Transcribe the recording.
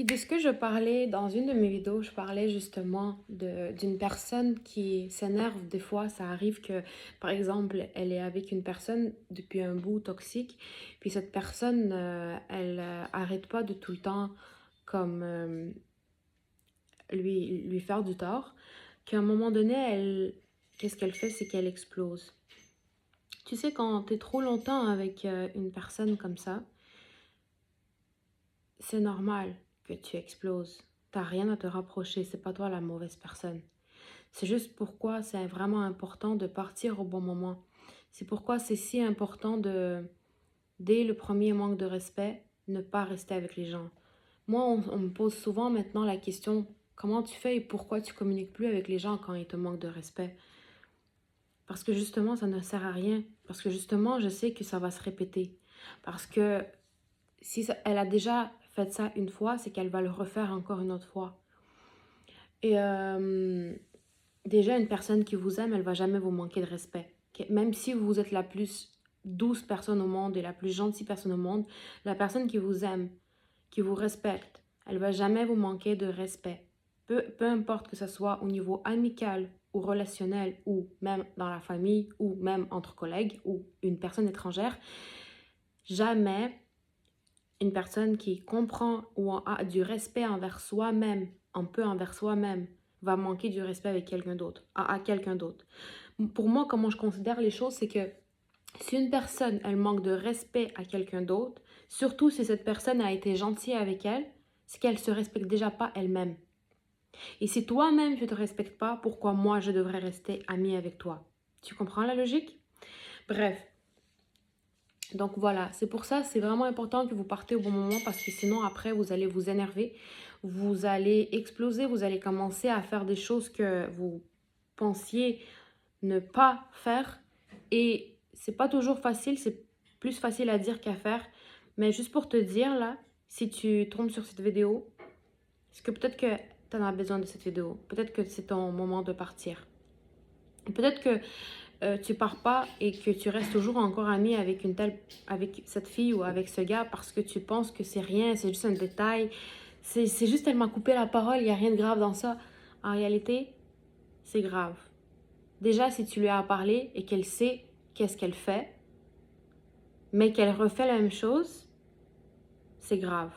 Puis de ce que je parlais dans une de mes vidéos, je parlais justement d'une personne qui s'énerve des fois. Ça arrive que, par exemple, elle est avec une personne depuis un bout toxique, puis cette personne, elle arrête pas de tout le temps comme lui faire du tort, qu'à un moment donné, qu'est-ce qu'elle fait, c'est qu'elle explose. Tu sais, quand tu es trop longtemps avec une personne comme ça, c'est normal que tu exploses. T'as rien à te rapprocher, c'est pas toi la mauvaise personne. C'est juste pourquoi c'est vraiment important de partir au bon moment. C'est pourquoi c'est si important dès le premier manque de respect, ne pas rester avec les gens. Moi, on me pose souvent maintenant la question, comment tu fais et pourquoi tu communiques plus avec les gens quand ils te manquent de respect? Parce que justement, ça ne sert à rien. Parce que justement, je sais que ça va se répéter. Parce que si elle a déjà fait ça une fois, c'est qu'elle va le refaire encore une autre fois. Et déjà, une personne qui vous aime, elle va jamais vous manquer de respect. Même si vous êtes la plus douce personne au monde et la plus gentille personne au monde, la personne qui vous aime, qui vous respecte, elle va jamais vous manquer de respect. Peu importe que ce soit au niveau amical ou relationnel ou même dans la famille ou même entre collègues ou une personne étrangère, jamais une personne qui comprend ou a du respect envers soi-même, un peu envers soi-même, va manquer du respect avec quelqu'un d'autre, à quelqu'un d'autre. Pour moi, comment je considère les choses, c'est que si une personne, elle manque de respect à quelqu'un d'autre, surtout si cette personne a été gentille avec elle, c'est qu'elle se respecte déjà pas elle-même. Et si toi-même, tu te respectes pas, pourquoi moi, je devrais rester amie avec toi? Tu comprends la logique? Bref, donc voilà, c'est pour ça, c'est vraiment important que vous partez au bon moment parce que sinon après vous allez vous énerver, vous allez exploser, vous allez commencer à faire des choses que vous pensiez ne pas faire et c'est pas toujours facile, c'est plus facile à dire qu'à faire. Mais juste pour te dire là, si tu tombes sur cette vidéo, est-ce que peut-être que tu en as besoin de cette vidéo, peut-être que c'est ton moment de partir. Peut-être que tu pars pas et que tu restes toujours encore ami avec avec cette fille ou avec ce gars parce que tu penses que c'est rien, c'est juste un détail. C'est juste elle m'a coupé la parole, il n'y a rien de grave dans ça. En réalité, c'est grave. Déjà, si tu lui as parlé et qu'elle sait qu'est-ce qu'elle fait, mais qu'elle refait la même chose, c'est grave.